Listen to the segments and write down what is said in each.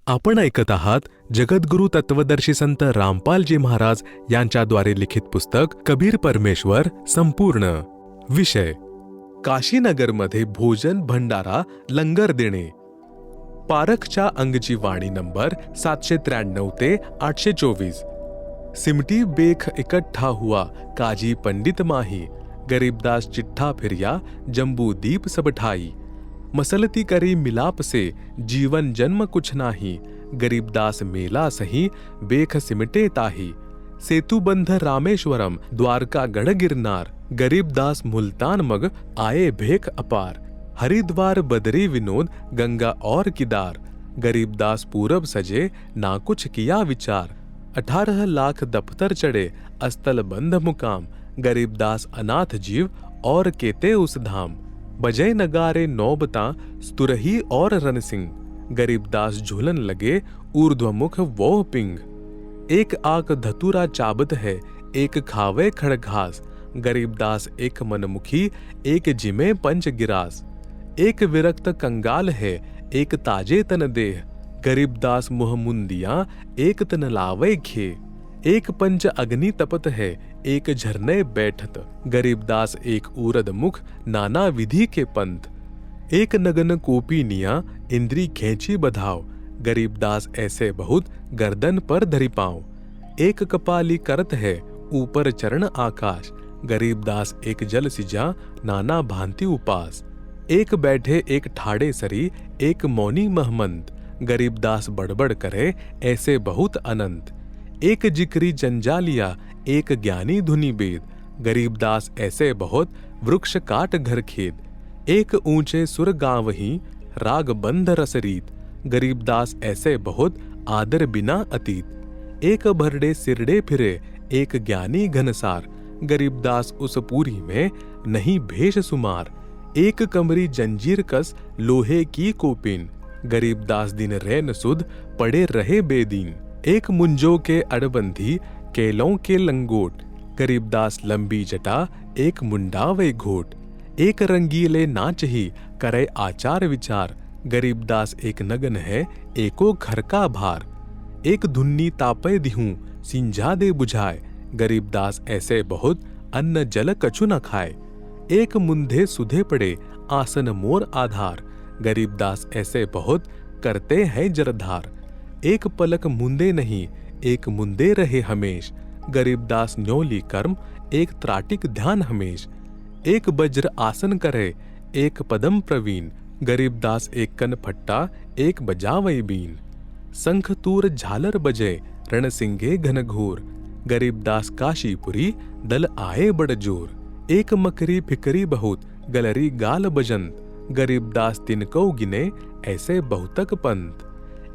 आपण ऐकत आहात जगद्गुरु तत्वदर्शी संत रामपालजी महाराज यांच्याद्वारे लिखित पुस्तक कबीर परमेश्वर संपूर्ण. विषय काशीनगरमध्ये भोजन भंडारा लंगर देणे. पारखच्या अंगची वाणी नंबर 793 ते 824. सिमटी बेख इकट्ठा हुआ काजी पंडित माही, गरीबदास चिट्ठा फिरिया जम्बू दीप सब ठाई. मसलती करी मिलाप से जीवन जन्म कुछ नाही, गरीबदास मेला सही बेख सिमटे ताही. सेतुबंध रामेश्वरम द्वारका गढ़ गिरनार, गरीबदास मुल्तान मग आए भेख अपार. हरिद्वार बदरी विनोद गंगा और किदार, गरीबदास पूरब सजे ना कुछ किया विचार. 18 लाख दफ्तर चढ़े अस्तल बंध मुकाम, गरीबदास अनाथ जीव और केते उस धाम. बजय नगारे नौबता स्तुरही और रणसिंह, गरीबदास झूलन लगे ऊर्ध्वमुख वोह पिंग. एक आक धतुरा चाबत है एक खावे खड़ घास, गरीबदास एक मनमुखी एक जिमे पंच गिरास. एक विरक्त कंगाल है एक ताजे तन देह, गरीबदास मुह मुंदिया एक तन लावे खे. एक पंच अग्नि तपत है एक झरने बैठत, गरीबदास एक उरद मुख नाना विधि के पंथ. एक नगन कोपीनिया इंद्री खेची बधाव, गरीबदास ऐसे बहुत गर्दन पर धरी पाँव. एक कपाली करत है ऊपर चरण आकाश, गरीबदास एक जल सिजा नाना भांति उपास. एक बैठे एक ठाड़े सरी एक मौनी महमंत, गरीबदास बड़बड़ करे ऐसे बहुत अनंत. एक जिक्री जंजालिया एक ज्ञानी धुनी बेद, गरीबदास ऐसे बहुत वृक्ष काट घर खेद. एक ऊंचे सुर गाँवही राग बंध रसरीत, गरीबदास ऐसे बहुत आदर बिना अतीत. एक भरडे सिरडे फिरे एक ज्ञानी घनसार, गरीबदास उस पूरी में नहीं भेष सुमार. एक कमरी जंजीर कस लोहे की कोपिन, गरीबदास दिन रैन सुध पड़े रहे बेदीन. एक मुंजो के अड़बंधी केलों के लंगोट, गरीबदास लंबी जटा एक मुंडा वे घोट. एक रंगीले नाचही करे आचार विचार, गरीबदास एक नगन है एको घर का भार. एक धुन्नी तापे दिहूं सिंझा दे बुझाए, गरीबदास ऐसे बहुत अन्न जल कछु न खाए. एक मुंधे सुधे पड़े आसन मोर आधार, गरीबदास ऐसे बहुत करते हैं जरधार. एक पलक मुंदे नहीं एक मुंदे रहे हमेश, गरीबदास न्योली कर्म एक त्राटिक ध्यान हमेश. एक वज्र आसन करे एक पदम प्रवीण, गरीबदास एक कन फट्टा एक बजावई बीन. शंख तूर झालर बजे रणसिंगे घनघोर, गरीबदास काशीपुरी दल आए बड़ जोर. एक मकरी फिकरी बहुत गलरी गाल बजंत, गरीबदास तिनको गिने ऐसे बहुतक पंत.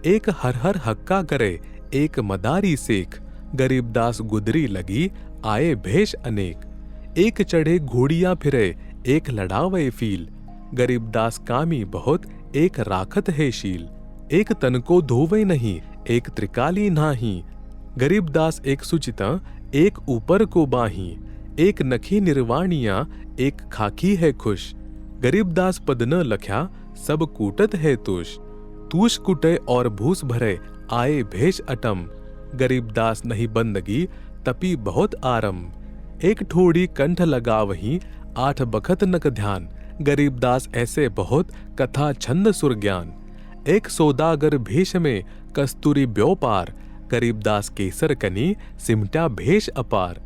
एक हर हर हक्का करे एक मदारी सेख, गरीबदास गुदरी लगी आए भेष अनेक. एक चढ़े घोड़ियां फिरे एक लड़ावे फील, गरीबदास कामी बहुत एक राखत है शील. एक तन को धोवे नहीं एक त्रिकाली नाही, गरीबदास एक सुचिता एक ऊपर को बाही. एक नखी निर्वाणिया एक खाकी है खुश, गरीबदास पद न लख्या सब कूटत है तुष. तूष कुटे और भूस भरे आए भेष अटम, गरीबदास नहीं बंदगी तपी बहुत आरम. एक ठोड़ी कंठ लगा वहीं 8 बखत नक ध्यान, गरीबदास ऐसे बहुत कथा छंद सुर ज्ञान. एक सौदागर भेष में कस्तूरी व्योपार, गरीबदास केसर कनी सिमटा भेष अपार.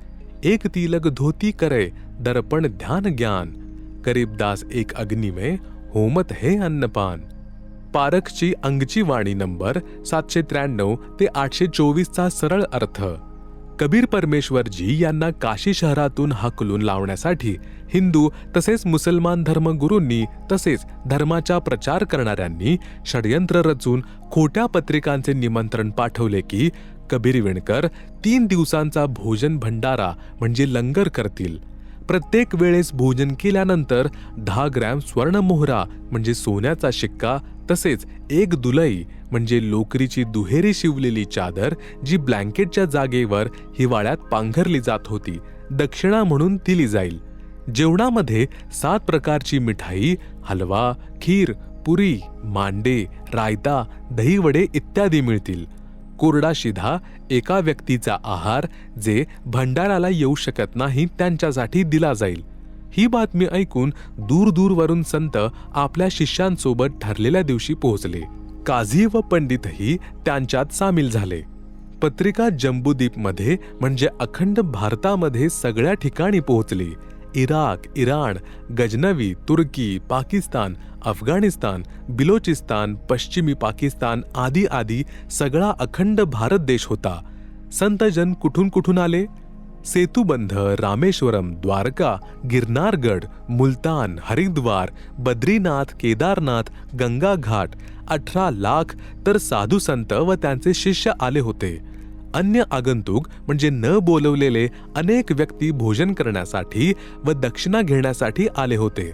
एक तिलक धोती करे दर्पण ध्यान ज्ञान, गरीबदास एक अग्नि में होमत है अन्नपान. पारखची अंगची वाणी नंबर 793 ते 824 चा सरळ अर्थ. कबीर परमेश्वरजी यांना काशी शहरातून हाकलून लावण्यासाठी हिंदू तसेच मुसलमान धर्मगुरूंनी तसेच धर्माचा प्रचार करणाऱ्यांनी षडयंत्र रचून खोट्या पत्रिकांचे निमंत्रण पाठवले की कबीर विणकर 3 दिवसांचा भोजन भंडारा म्हणजे लंगर करतील. प्रत्येक वेळेस भोजन केल्यानंतर 10 ग्रॅम स्वर्ण मोहरा म्हणजे सोन्याचा शिक्का तसेच एक दुलई म्हणजे लोकरीची दुहेरी शिवलेली चादर जी ब्लँकेटच्या जागेवर हिवाळ्यात पांघरली जात होती दक्षिणा म्हणून दिली जाईल. जेवणामध्ये 7 प्रकारची मिठाई, हलवा, खीर, पुरी, मांडे, रायता, दहीवडे इत्यादी मिळतील. कोरडा शिधा एका व्यक्तीचा आहार जे भंडाराला येऊ शकत नाही त्यांच्यासाठी दिला जाईल. ही बातमी ऐकून दूरवरून संत आपल्या शिष्यांसोबत ठरलेल्या दिवशी पोहोचले. काझी व पंडितही त्यांच्यात सामील झाले. पत्रिका जम्बूद्वीपमध्ये म्हणजे अखंड भारतामध्ये सगळ्या ठिकाणी पोहोचली. इराक, इराण, गजनवी, तुर्की, पाकिस्तान, अफगाणिस्तान, बिलोचिस्तान, पश्चिमी पाकिस्तान आदी आदी सगळा अखंड भारत देश होता. संतजन कुठून कुठून आले? सेतुबंध, रामेश्वरम, द्वारका, गिरनारगड, मुलतान, हरिद्वार, बद्रीनाथ, केदारनाथ, गंगा घाट 18 लाख तर साधू संत व त्यांचे शिष्य आले होते. अन्य आगंतुक म्हणजे न बोलवलेले अनेक व्यक्ती भोजन करण्यासाठी व दक्षिणा घेण्यासाठी आले होते.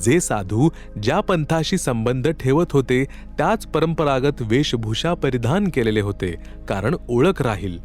जे साधू ज्या पंथाशी संबंध ठेवत होते त्याच परंपरागत वेशभूषा परिधान केलेले होते, कारण ओळख राहील.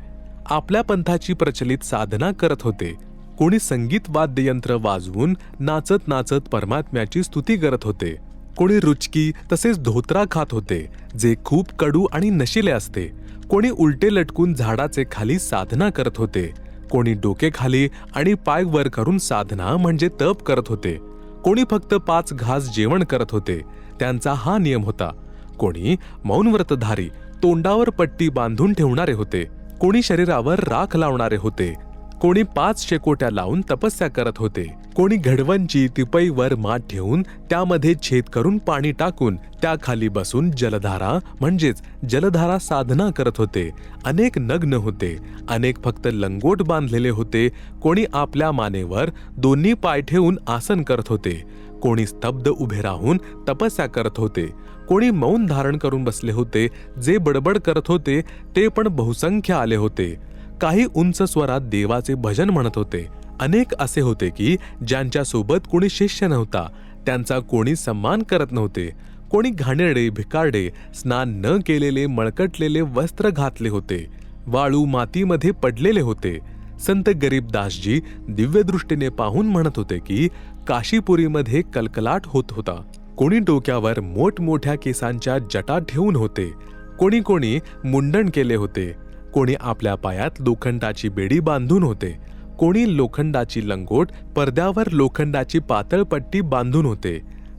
आपल्या पंथाची प्रचलित साधना करत होते. कोणी संगीत वाद्ययंत्र वाजवून नाचत नाचत परमात्म्याची स्तुती करत होते. कोणी रुचकी तसेच धोत्रा खात होते जे खूप कडू आणि नशिले असते. कोणी उलटे लटकून झाडाचे खाली साधना करत होते. कोणी डोके खाली आणि पाय वर करून साधना म्हणजे तप करत होते. कोणी फक्त 5 घास जेवण करत होते, त्यांचा हा नियम होता. कोणी मौनव्रतधारी, तोंडावर पट्टी बांधून ठेवणारे होते. कोणी शरीरावर राख लावणारे होते. कोणी 5 शेकोट्या लावून तपस्या करत होते. कोणी घडवंची तिपईवर माठ ठेवून त्यामध्ये छेद करून पाणी टाकून त्याखाली बसून जलधारा म्हणजेच जलधारा साधना करत होते. अनेक नग्न होते, अनेक फक्त लंगोट बांधलेले होते. कोणी आपल्या मानेवर दोन्ही पाय ठेवून आसन करत होते. कोणी स्तब्ध उभे राहून तपस्या करत होते. कोणी मौन धारण करून बसले होते. जे बडबड करत होते ते पण बहुसंख्य आले होते. काही उंच स्वरात देवाचे भजन म्हणत होते. अनेक असे होते की ज्यांच्या सोबत कोणी शिष्य नव्हता, त्यांचा कोणी सन्मान करत नव्हते. कोणी घाणेरडे, भिकारडे, स्नान न केलेले, मळकटलेले वस्त्र घातले होते. वाळू मातीमध्ये पडलेले होते. संत गरीबदासजी दिव्यदृष्टीने पाहून म्हणत होते की काशीपुरीमध्ये कलकलाट होत होता. कोणी डोक्यावर मोठमोठ्या केसांच्या जटा ठेवून होते. कोणी कोणी मुंडण केले होते. कोणी आपल्या पायात लोखंडाची बेडी बांधून होते. कोणी लोखंडाची लंगोट, पडद्यावर लोखंडाची पातळ पट्टी बांधून होते.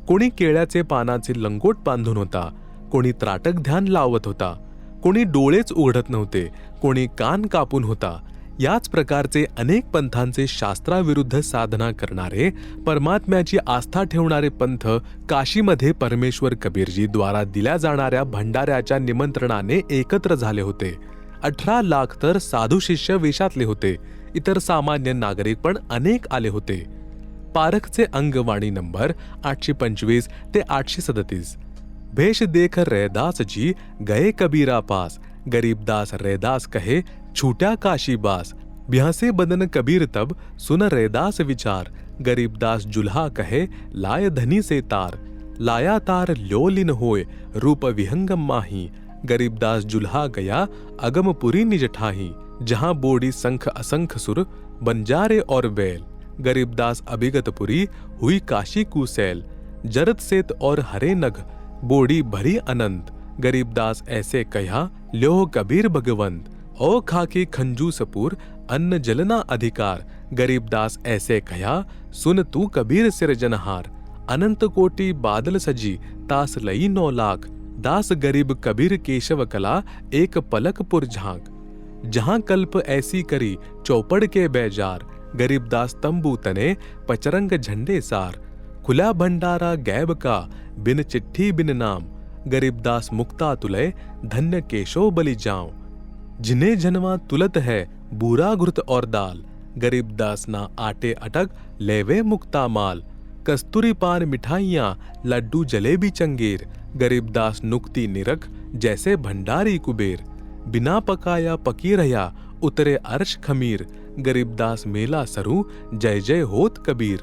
कोणी केळ्याचे पानाचे लंगोट बांधून होता. कोणी त्राटक ध्यान लावत होता. कोणी डोळेच उघडत नव्हते. कोणी कान कापून होता. याच प्रकारचे अनेक पंथांचे शास्त्राविरुद्ध साधना करणारे, परमात्म्याची आस्था ठेवणारे पंथ काशीमध्ये परमेश्वर कबीरजी द्वारा दिल्या जाणाऱ्या भंडाऱ्याच्या निमंत्रणाने एकत्र झाले होते. 18 लाख तर साधू शिष्य वेशातले होते. इतर सामान्य नागरिक पण अनेक आले होते. पारखचे अंगवाणी नंबर 825 ते 837. भेष देख रैदास जी गए कबीरा पास, गरीबदास रैदास कहे छूटा काशी बास. ब्यासे बदन कबीर तब सुन रैदास विचार, गरीबदास जुल्हा कहे लाय धनी से तार. लाया तार ल्योलिन होय रूप विहंगम माही, गरीबदास जुल्हा गया अगमपुरी निज ठाही. जहां बोड़ी संख असंख सुर बंजारे और बैल, गरीबदास अभिगतपुरी हुई काशी कुसैल. जरत सेत और हरे नग बोड़ी भरी अनंत, गरीबदास ऐसे कहा ल्योह कबीर भगवंत. ओ खाके खंजूसपुर अन्न जलना अधिकार, गरीबदास ऐसे कहा सुन तू कबीर सिरजनहार. अनंत कोटि बादल सजी तास लई 9 लाख, दास गरीब कबीर केशव कला एक पलकपुर झांक. जहां कल्प ऐसी करी चौपड़ के बैजार, गरीबदास तंबू तने पचरंग झंडे सार. खुला भंडारा गैब का बिन चिट्ठी बिन नाम, गरीबदास मुक्ता तुलय धन्य केशव बलि जाऊं. जिन्हें जनवा तुलत है बूरा घृत और दाल, गरीबदास ना आटे अटक लेवे मुक्ता माल. कस्तूरी पान मिठाइयां लड्डू जलेबी चंगेर, गरीबदास नुक्ति निरख जैसे भंडारी कुबेर. बिना पकाया पकी रहा उतरे अर्श खमीर, गरीबदास मेला सरू जय जय होत कबीर.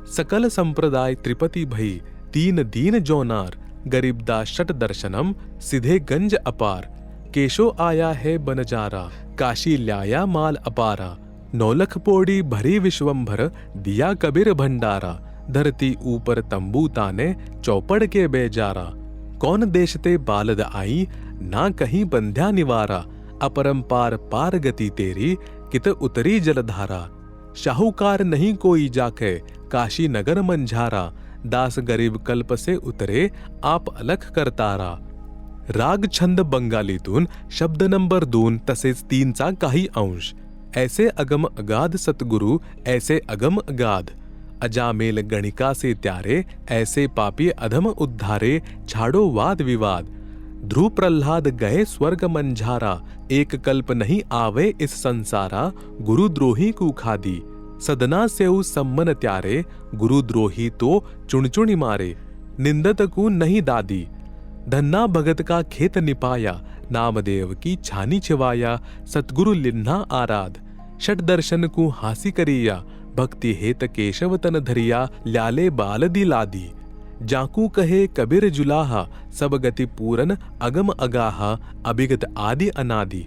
सकल संप्रदाय त्रिपति भई तीन दीन जोनार, गरीबदास शट दर्शनम सिधे गंज अपार. केशो आया है बनजारा काशी ल्याया माल अपारा. 9 लख पोड़ी भरी विश्वंभर दिया कबीर भंडारा, धरती ऊपर तंबू ताने चौपड़ के बेजारा। कौन देश ते बालद आई ना कहीं बंध्या निवारा। अपरंपार पार गति तेरी कित उतरी जलधारा। शाहूकार नहीं कोई जाके काशी नगर मंझारा। दास गरीब कल्प से उतरे आप अलख करतारा। राग छंद बंगालीतून शब्द नंबर 2 तसेच 3चा काही अंश। ऐसे अगम अगाध सतगुरु ऐसे अगम अगाध। अजामेल गणिका से त्यारे ऐसे पापी अधम उद्धारे। छाड़ो वाद विवाद। ध्रुव प्रहलाद गए स्वर्ग मंझारा। एक कल्प नहीं आवे इस संसारा। गुरुद्रोही को खादी। सदना सेउ सम्मन त्यारे। गुरुद्रोही तो चुणचुणी मारे। निंदत को नहीं दादी। धन्ना भगत का खेत निपाया। नामदेव की छानी छिवाया। सतगुरु लिन्हा आराध। षट दर्शन को हासी करिया। भक्ति हेत केशव तन धरिया। ल्याले बाल दी लादी। जाकू कहे कबीर जुलाहा। सब गति पूरन अगम अगाहा। अभिगत आदि अनादि।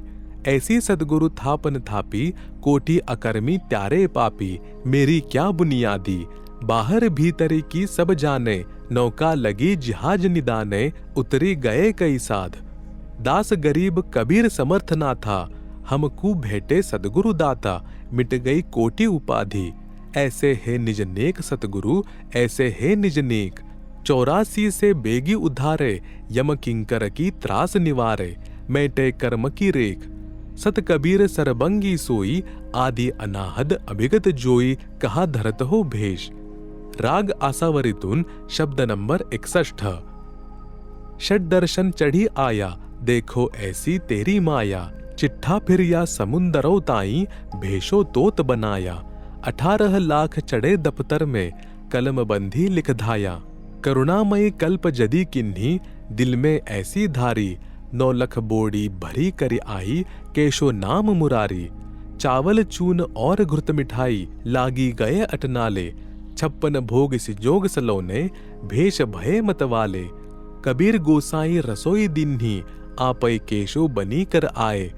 ऐसी सदगुरु थापन थापी। कोटि अकर्मी त्यारे पापी। मेरी क्या बुनियादी। बाहर भीतर की सब जाने। नौका लगी जहाज निदाने। उतरी गए कई साध। दास गरीब कबीर समर्थ ना था। हमको भेटे सदगुरु दाता। मिट गई कोटि उपाधि। ऐसे है निज नेक सतगुरु ऐसे है निज नेक। 84 से बेगी उद्धारे। यम किंकर की त्रास निवारे। मैटे कर्म की रेख। सत कबीर सरबंगी सोई। आदि अनाहद अभिगत जोई। कहा धरत हो भेष। राग आसावरीतून शब्द नंबर 61। षट दर्शन चढ़ी आया। देखो ऐसी तेरी माया। चिट्ठा फिर या समुंदरों ताई। भेषो तोत बनाया। 18 लाख चढ़े दफ्तर में। कलम बंधी लिख धाया। करुणामयी कल्प जदी किन्ही। दिल में ऐसी धारी। 9 लख बोड़ी भरी कर आई। केशो नाम मुरारी। चावल चून और घृत मिठाई। लागी गए अटनाले। 56 भोग सिजोग सलोने। भेष भय मतवाले। कबीर गोसाई रसोई दिन्ही। आपै केशो बनी कर आए।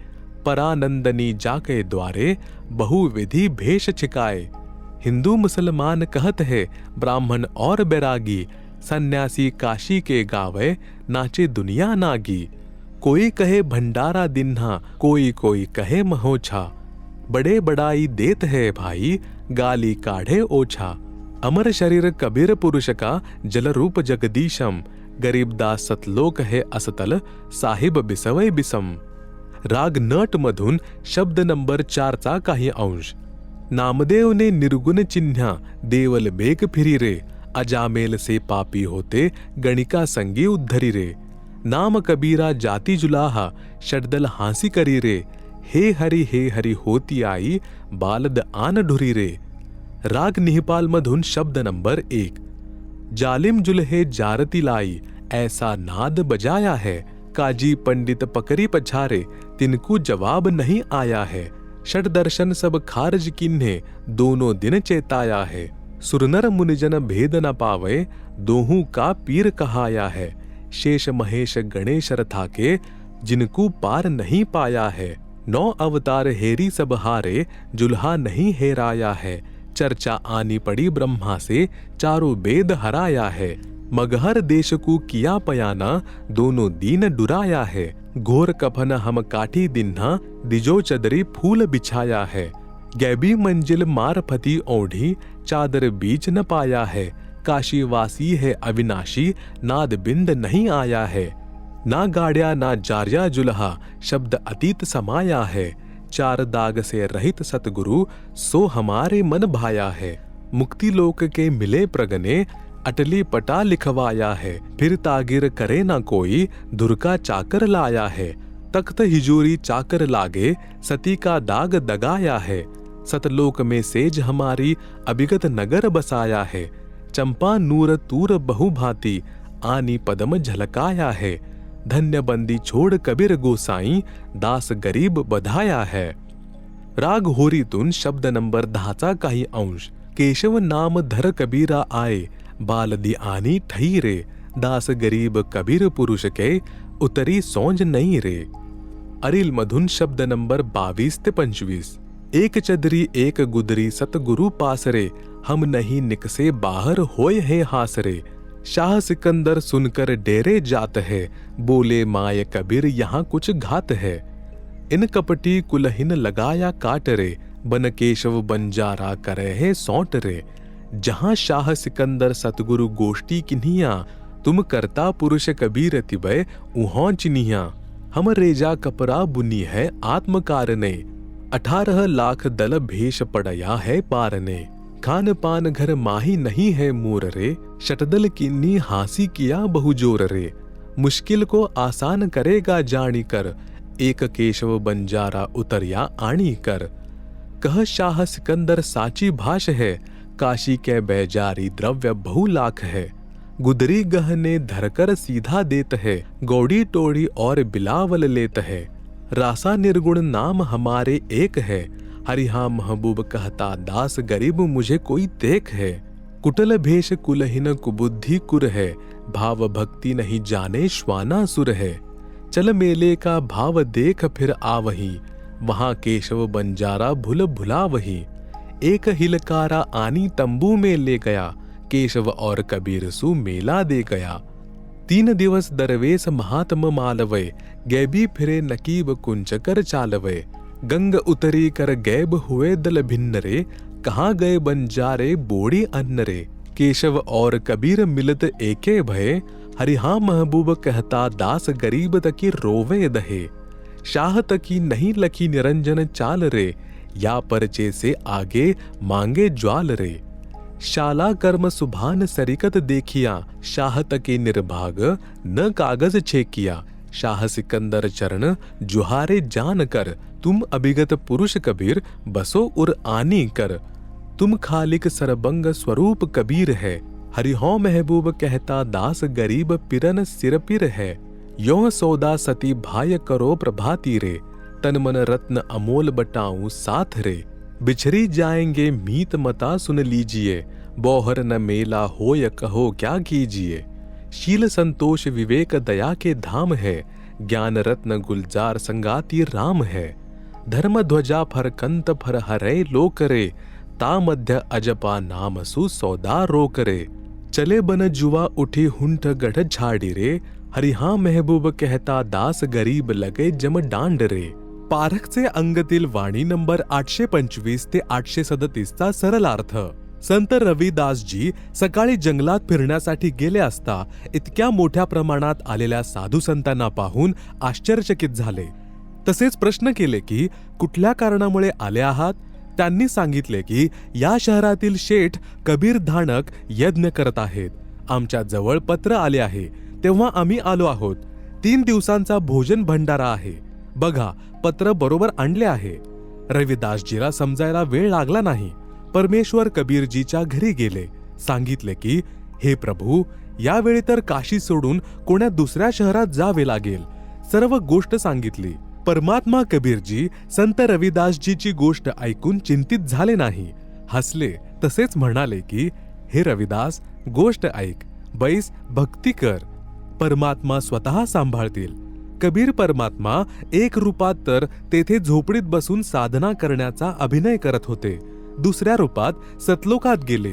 परानंदनी जाके द्वारे। बहुविधि भेष छिकाए। हिंदू मुसलमान कहत है ब्राह्मण और बैरागी। सन्यासी काशी के गावे। नाचे दुनिया नागी। कोई कहे भंडारा दिन्हा। कोई कोई कहे महोछा। बड़े बड़ाई देत है भाई। गाली काढ़े ओछा। अमर शरीर कबीर पुरुष का। जल रूप जगदीशम। गरीबदास सतलोक है असतल। साहिब बिसवय बिसम। राग नट मधून शब्द नंबर 4चा काही अंश। नामदेव ने निर्गुण चिन्हा। देवल बेग फिरी रे। अजामेल से पापी होते। गणिका संगी उद्धरी रे। नाम कबीरा जाति जुलाहा। षटदल हांसी करी रे। हे हरि होती आई। बालद आन ढुरी रे। राग निहिपाल मधुन शब्द नंबर 1। जालिम जुल्हे जारती लाई। ऐसा नाद बजाया है। काजी पंडित पकड़ी पछारे। तिनको जवाब नहीं आया है। षट दर्शन सब खारज किन्हे। दोनों दिन चेताया है। सुरनर मुनिजन भेद न पावे। दोहू का पीर कहाया है। शेष महेश गणेश रथाके। जिनको पार नहीं पाया है। 9 अवतार हेरी सब हारे। जुल्हा नहीं हेराया है। चर्चा आनी पड़ी ब्रह्मा से। चारों वेद हराया है। मगहर देश को किया पयाना। दोनों दीन डुराया है। घोर कफन हम काठी दिन्हा। दिजो चदरी फूल बिछाया है। गैबी मंजिल मार फती ओढ़ी। चादर बीच न पाया है। काशी वासी है अविनाशी। नाद बिंद नहीं आया है। ना गाड़िया ना जारिया जुल्हा। शब्द अतीत समाया है। 4 दाग से रहित सतगुरु। सो हमारे मन भाया है। मुक्ति लोक के मिले प्रगने। अटली पटा लिखवाया है। फिर तागिर करे ना कोई। धुर का चाकर लाया है। तख्त हिजूरी चाकर लागे। सती का दाग दगाया है। सतलोक में सेज हमारी। अभिगत नगर बसाया है। चंपा नूर तूर बहु भांति। आनी पदम झलकाया है। धन्य बंदी छोड़ कबीर गोसाई। दास गरीब बधाया है। राग होरीतून शब्द नंबर 10चा काही अंश। केशव नाम धर कबीरा आए। बालदी आनी ठई रे। दास गरीब कबीर पुरुष के। उतरी सौंज नहीं रे। अरिल मधुन शब्द नंबर 22 ते 25। एक चदरी एक गुदरी सतगुरु पासरे। हम नहीं निकसे बाहर होय है हासरे। शाह सिकंदर सुनकर डेरे जात है, बोले माय कबीर यहाँ कुछ घात है। इन कपटी कुलहीन लगाया काट रे, बन केशव बंजारा करे है सौंट रे। जहां शाह सिकंदर सतगुरु गोष्ठी किन्हिया, तुम करता पुरुष कबीर तिबय उहों चिन्हिया। हम रेजा कपरा बुनी है आत्मकार ने, 18 लाख दल भेष पड़या है पारने। खान पान घर माही नहीं है मूर रे, शटदल किन्नी हासी किया बहुजोर रे। मुश्किल को आसान करेगा जानी कर, एक केशव बंजारा उतरिया आणी कर। कह शाह सिकंदर साची भाष है, काशी के बैजारी द्रव्य बहु लाख है। गुदरी गहने धरकर सीधा देत है, गौड़ी टोड़ी और बिलावल लेत है। रासा निर्गुण नाम हमारे एक है, हरिहा महबूब कहता दास गरीब मुझे कोई देख है। कुटल भेष कुलहीन कुबुद्धि कुर है, भाव भक्ति नहीं जाने श्वाना सुर है। चल मेले का भाव देख फिर आवही, वहां केशव बंजारा भूल भुला वही। एक हिलकारा आनी तंबू में ले गया, केशव और कबीर सु मेला दे गया। 3 दिवस दरवेश महात्म मालवे, गैबी फिरे नकीब कुंचकर चालवे। गंग उतरी कर गैब हुए दल भिन्न रे, कहाँ गए बंजारे बोड़ी अन्न रे। केशव और कबीर मिलत एके भय, हरिहा महबूब कहता दास गरीब तकी रोवे दहे। शाह तकी नहीं लखी निरंजन चाल रे, या परचे से आगे मांगे ज्वाल रे। शाला कर्म सुभान सरिकत देखिया, शाह तके निर्भाग न कागज छेकिया। शाह सिकंदर चरण जुहारे जान कर, तुम अभिगत पुरुष कबीर बसो उर आनी कर। तुम खालिक सरबंग स्वरूप कबीर है, हरिहो महबूब कहता दास गरीब पिरन सिर पिर है। यो सौदा सती भाय करो प्रभाती रे, तन मन रत्न अमोल बटाऊं साथ रे। बिछरी जाएंगे मीत मता सुन लीजिए, बोहर न मेला हो या कहो क्या कीजिए। शील संतोष विवेक दया के धाम है, ज्ञान रत्न गुलजार संगाती राम है। धर्म ध्वजा फर कंत फर हरे लोकरे, ता मध्य अजपा नाम सु सौदा रोकरे। चले बन जुआ उठी हुंठ गढ़ झाड़ी रे, हरिहा महबूब कहता दास गरीब लगे जम डांड रे। पारखचे अंगतील वाणी नंबर 825 ते 837 चा सरलार्थ। संत रविदासजी सकाळी जंगलात फिरण्यासाठी गेले असता इतक्या मोठ्या प्रमाणात आलेल्या साधू संतांना पाहून आश्चर्यचकित झाले। तसेच प्रश्न केले की कुठल्या कारणामुळे आले आहात? त्यांनी सांगितले की या शहरातील शेठ कबीर धानक यज्ञ करत आहेत, आमच्या जवळ पत्र आले आहे तेव्हा आम्ही आलो आहोत। 3 दिवसांचा भोजन भंडारा आहे, बघा पत्र बरोबर आणले आहे। रविदासजीला समजायला वेळ लागला नाही। परमेश्वर कबीरजीच्या घरी गेले, सांगितले की हे प्रभू, यावेळी तर काशी सोडून कोण्या दुसऱ्या शहरात जावे लागेल। सर्व गोष्ट सांगितली। परमात्मा कबीरजी संत रविदासजीची गोष्ट ऐकून चिंतित झाले नाही, हसले। तसेच म्हणाले की हे रविदास, गोष्ट ऐक, बैस भक्ती कर, परमात्मा स्वतः सांभाळतील। कबीर परमात्मा एक रूपात तर तेथे झोपडीत बसून साधना करण्याचा अभिनय करत होते, दुसऱ्या रूपात सतलोकात गेले,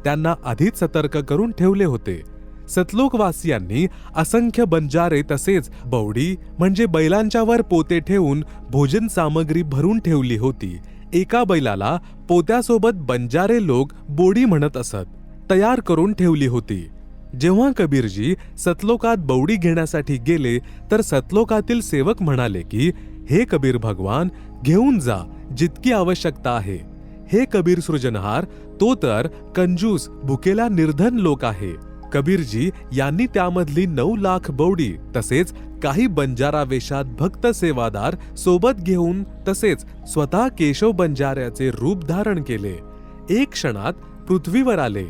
त्यांना आधीच सतर्क करून ठेवले होते। सतलोकवासियांनी असंख्य बंजारे तसेच बौडी म्हणजे बैलांच्या वर पोते ठेवून भोजन सामग्री भरून ठेवली होती। एका बैलाला पोत्यासोबत बंजारे लोक बोडी म्हणत असत, तयार करून ठेवली होती। जेव्हा कबीरजी सतलोकात बौडी घेण्यासाठी गेले तर सतलोकातील सेवक म्हणाले की हे कबीर भगवान, घेऊन जा जितकी आवश्यकता आहे। हे कबीर सृजनहार, तो तर कंजूस भुकेला निर्धन लोक आहे। कबीरजी यांनी त्यामधली 9 लाख बौडी तसेच काही बंजारा वेशात भक्त सेवादार सोबत घेऊन तसेच स्वतः केशव बंजाऱ्याचे रूप धारण केले। एक क्षणात पृथ्वीवर आले।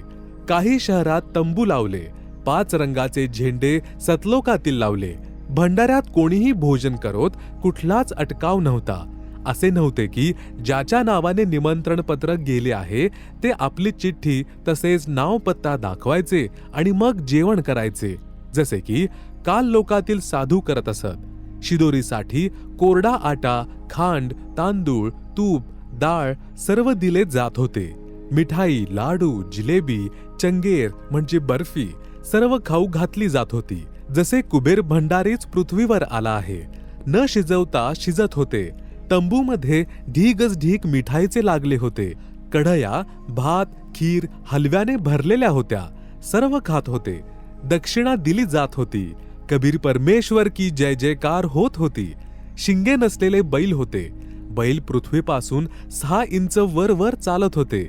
काही शहरात तंबू लावले, 5 रंगाचे झेंडे सतलोकातील लावले। भंडाऱ्यात कोणीही भोजन करोत कुठलाच अटकाव नव्हता। असे नव्हते की ज्याच्या नावाने निमंत्रण पत्र गेले आहे ते आपली चिठ्ठी तसेच नाव पत्ता दाखवायचे आणि मग जेवण करायचे, जसे की काल लोकातील साधू करत असत। शिदोरीसाठी कोरडा आटा, खांड, तांदूळ, तूप, डाळ सर्व दिले जात होते। मिठाई, लाडू, जिलेबी, चंगेर म्हणजे बर्फी सर्व खाऊ घातली जात होती. जसे कुबेर भंडारीच पृथ्वीवर आला आहे. न शिजवता शिजत होते. तंबूमध्ये ढीगच ढीग मिठाईचे लागले होते. कढया, भात, खीर हलव्याने भरलेल्या होत्या. सर्व खात होते. दक्षिणा दिली जात होती. कबीर परमेश्वर की जय जयकार होत होती. शिंगे नसलेले बैल होते. बैल पृथ्वीपासून 6 इंच वर वर चालत होते.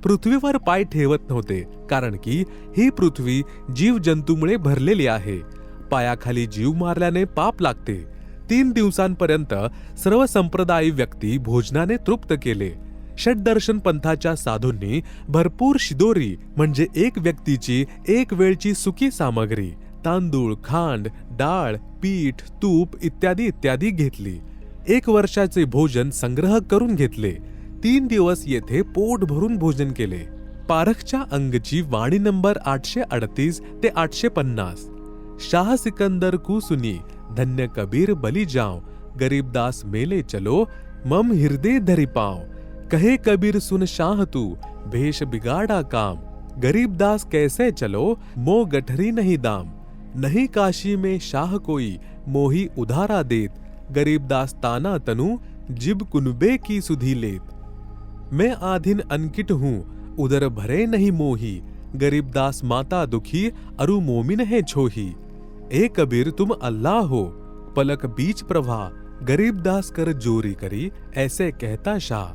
पृथ्वीवर पाय ठेवत नव्हते, कारण की ही पृथ्वी जीव जंतूमुळे भरलेली आहे. पायाखाली जीव मारल्याने पाप लागते. 3 दिवसांपर्यंत सर्व संप्रदायी व्यक्ती भोजनाने तृप्त केले. षटदर्शन पंथाच्या साधूंनी भरपूर शिदोरी म्हणजे एक व्यक्तीची एक वेळची सुकी सामग्री, तांदूळ, खांड, डाळ, पीठ, तूप इत्यादी इत्यादी घेतली. 1 वर्षाचे भोजन संग्रह करून घेतले. 3 दिवस येथे पोट भरून भोजन केले. पारखच्या अंगची वाणी नंबर 838 ते 850. शाह सिकंदर को सुनी, धन्य कबीर बली जाओ, गरीबदास मेले चलो, मम हृदय धरि पाओ. कहे कबीर सुन शाह तू, भेष बिगाड़ा काम, गरीबदास कैसे चलो, मो गठरी नहीं दाम. नहीं काशी में शाह कोई, मोही उधारा देत, गरीबदास ताना तनु, जिब कुनबे की सुधी लेत. मैं आधीन अनकिट हूँ, उदर भरे नहीं मोही, गरीबदास माता दुखी, अरु मोमिन है छोही. ए कबीर तुम अल्लाह हो, पलक बीच प्रभा, गरीबदास कर जोरी करी, ऐसे कहता शाह.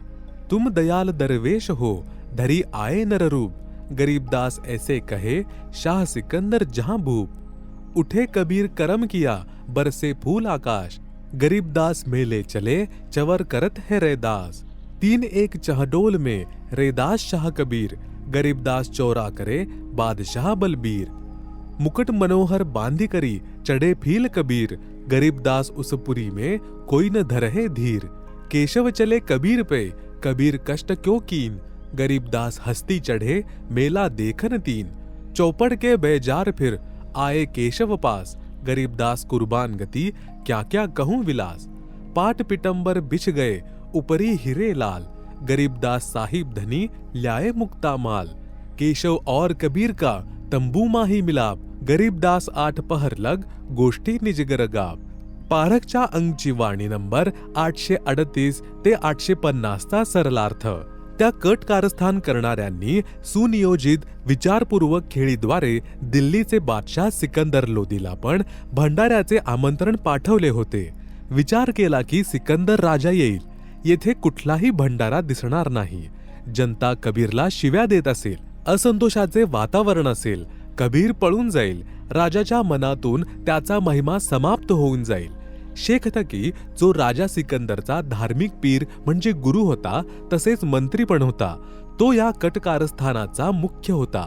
तुम दयाल दरवेश हो, धरी आए नर रूप, गरीबदास ऐसे कहे, शाह सिकंदर जहां भूप. उठे कबीर करम किया, बरसे फूल आकाश, गरीबदास मेले चले, चवर करत है रैदास. 3 एक चहडोल में रैदास शाह कबीर, गरीबदास चौरा करे, बादशाह बलबीर. मुकुट मनोहर बांधी करी, चढ़े फील कबीर, गरीबदास उस पुरी में, कोई न धरहे धीर. केशव चले कबीर पे, कबीर कष्ट क्यों कीन, गरीबदास हस्ती चढ़े, मेला देखन तीन. चौपड़ के बेजार फिर, आए केशव पास, गरीबदास कुर्बान गति, क्या क्या कहूं विलास. पाट पिटंबर बिछ गए, ऊपरी हीरे लाल, गरीबदास साहिब धनी, ल्याए मुक्ता माल. केशव और कबीर का तंबू माही मिलाप, गरीबदास 8 पहर लग, गोष्टी निजगर गाप. पारखच्या अंगची वाणी नंबर 838 ते 850 चा सरलार्थ. त्या कट कारस्थान करणाऱ्यांनी सुनियोजित विचारपूर्वक खेळीद्वारे दिल्लीचे बादशाह सिकंदर लोदीला पण भंडाऱ्याचे आमंत्रण पाठवले होते. विचार केला की सिकंदर राजा येईल. येथे कुठलाही भंडारा दिसणार नाही. जनता कबीरला शिव्या देत असेल. असंतोषाचे वातावरण असेल. कबीर पळून जाईल. राजाच्या मनातून त्याचा महिमा समाप्त होऊन जाईल. शेख तकी जो राजा सिकंदरचा धार्मिक पीर म्हणजे गुरु होता, तसेच मंत्री पण होता, तो या कटकारस्थानाचा मुख्य होता.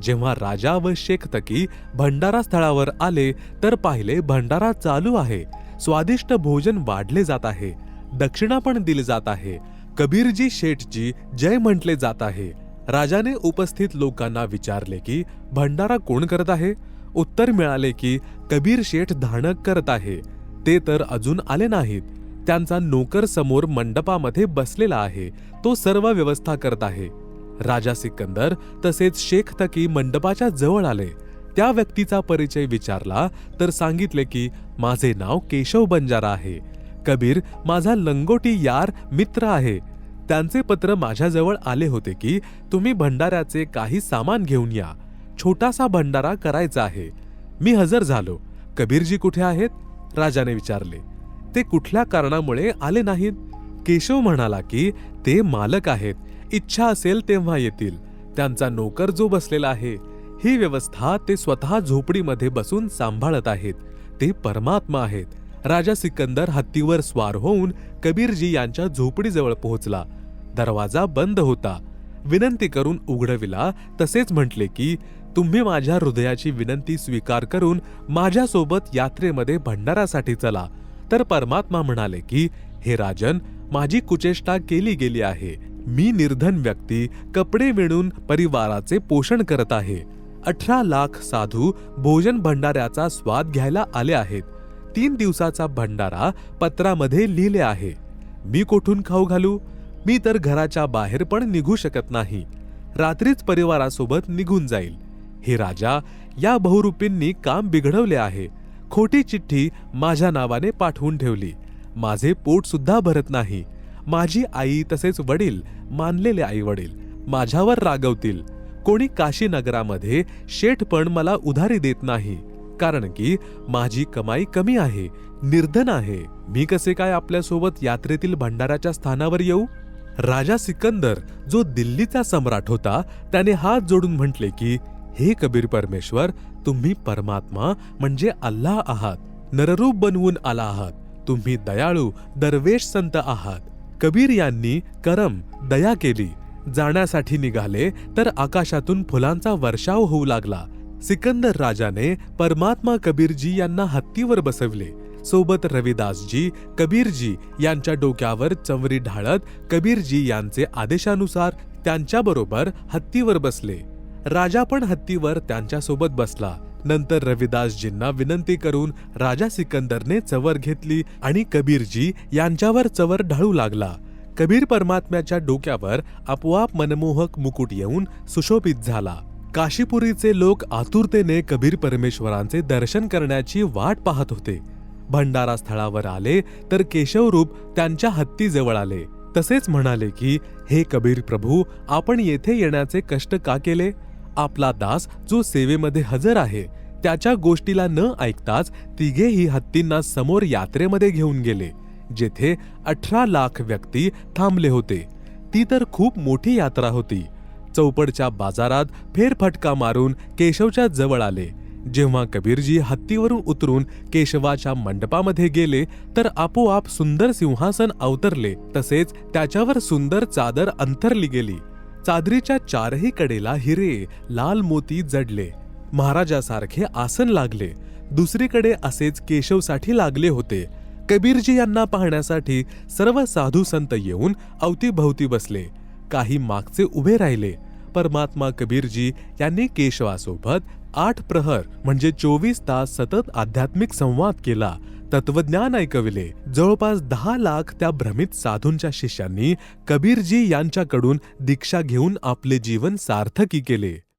जेव्हा राजा व शेख तकी भंडारा स्थळावर आले तर पाहिले भंडारा चालू आहे. स्वादिष्ट भोजन वाढले जात आहे. दक्षिणा पण दिली जात आहे. कबीरजी शेठजी जय म्हटले जात आहे. राजाने उपस्थित लोकांना विचारले की भंडारा कोण करत आहे. उत्तर मिळाले की कबीर शेठ धाणक करत आहे. ते तर अजून आले नाहीत. त्यांचा नोकर समोर मंडपामध्ये बसलेला आहे. तो सर्व व्यवस्था करत आहे. राजा सिकंदर तसेच शेख तकी मंडपाच्या जवळ आले. त्या व्यक्तीचा परिचय विचारला तर सांगितले की माझे नाव केशव बंजारा आहे. कबीर माझा लंगोटी यार मित्र आहे. त्यांचे पत्र माझ्याजवळ आले होते की तुम्ही भंडाऱ्याचे काही सामान घेऊन या. छोटासा भंडारा करायचा आहे. मी हजर झालो. कबीरजी कुठे आहेत? राजाने विचारले. ते कुठल्या कारणामुळे आले नाहीत? केशव म्हणाला की ते मालक आहेत. इच्छा असेल तेव्हा येतील. त्यांचा नोकर जो बसलेला आहे, ही व्यवस्था ते स्वतः झोपडीमध्ये बसून सांभाळत आहेत. ते परमात्मा आहेत. राजा सिकंदर हत्तीवर स्वार होऊन कबीरजी यांच्या झोपडीजवळ पोहोचला. दरवाजा बंद होता. विनंती करून उघडविला. तसेच म्हटले की तुम्ही माझ्या हृदयाची विनंती स्वीकार करून माझ्यासोबत यात्रेमध्ये भंडारासाठी चला. तर परमात्मा म्हणाले की हे राजन, माझी कुचेष्टा केली गेली आहे. मी निर्धन व्यक्ती कपडे विणून परिवाराचे पोषण करत आहे. 18 लाख साधू भोजन भंडाऱ्याचा स्वाद घ्यायला आले आहेत. 3 दिवसाचा भंडारा पत्रामध्ये लिहिले आहे. मी कोठून खाऊ घालू? मी तर घराच्या बाहेर पण निघू शकत नाही. रात्रीच परिवारासोबत निघून जाईल. हे राजा, या बहुरूपींनी काम बिघडवले आहे. खोटी चिठ्ठी माझ्या नावाने पाठवून ठेवली. माझे पोट सुद्धा भरत नाही. माझी आई तसेच वडील, मानलेले आई वडील, माझ्यावर रागवतील. कोणी काशी नगरामध्ये शेठ पण मला उधारी देत नाही, कारण की माझी कमाई कमी आहे, निर्धन आहे. मी कसे काय आपल्यासोबत यात्रेतील भंडाराच्या स्थानावर येऊ? राजा सिकंदर, जो दिल्लीचा सम्राट होता, त्याने हात जोडून म्हटले की, हे कबीर परमेश्वर, तुम्ही परमात्मा म्हणजे अल्लाह आहात. नररूप बनवून आला आहात. तुम्ही दयाळू दरवेश संत आहात. कबीर यांनी करम, दया केली. जाण्यासाठी निघाले तर आकाशातून फुलांचा वर्षाव होऊ लागला. सिकंदर राजाने परमात्मा कबीरजी यांना हत्तीवर बसवले. सोबत रविदासजी, कबीरजी यांच्या डोक्यावर चमरी ढाळत कबीरजी यांचे आदेशानुसार त्यांच्याबरोबर हत्तीवर बसले. राजा पण हत्तीवर त्यांच्यासोबत बसला. नंतर रविदासजींना विनंती करून राजा सिकंदरने चवर घेतली आणि कबीरजी यांच्यावर चवर ढाळू लागला. कबीर परमात्म्याच्या डोक्यावर आपोआप मनमोहक मुकुट येऊन सुशोभित झाला. काशीपुरीचे लोक आतुरतेने कबीर परमेश्वरांचे दर्शन करण्याची वाट पाहत होते. भंडारा स्थळावर आले तर केशवरूप त्यांच्या हत्तीजवळ आले. तसेच म्हणाले की, हे कबीर प्रभू, आपण येथे येण्याचे कष्ट का केले? आपला दास जो सेवेमध्ये हजर आहे, त्याच्या गोष्टीला न ऐकताच तिघेही हत्तींना समोर यात्रेमध्ये घेऊन गेले, जेथे 18 लाख व्यक्ती थांबले होते. ती तर खूप मोठी यात्रा होती. चौपडच्या बाजारात फेरफटका मारून केशवच्या जवळ आले. जेव्हा कबीरजी हत्तीवरून उतरून केशवाच्या मंडपामध्ये गेले तर आपोआप सुंदर सिंहासन अवतरले. तसेच त्याच्यावर सुंदर चादर अंथरली गेली. चादरीच्या चारही कडेला हिरे, लाल मोती जडले. महाराजासारखे आसन लागले. दुसरीकडे असेच केशवसाठी लागले होते. कबीरजी यांना पाहण्यासाठी सर्व साधू संत येऊन अवतीभवती बसले. काही मागचे उभे राहिले. परमात्मा कबीरजी यांनी केशवासोबत 8 प्रहर म्हणजे 24 तास सतत आध्यात्मिक संवाद केला. तत्वज्ञान ऐकविले. जवळपास 10 लाख त्या भ्रमित साधूंच्या शिष्यांनी कबीरजी यांच्याकडून दीक्षा घेऊन आपले जीवन सार्थकी केले.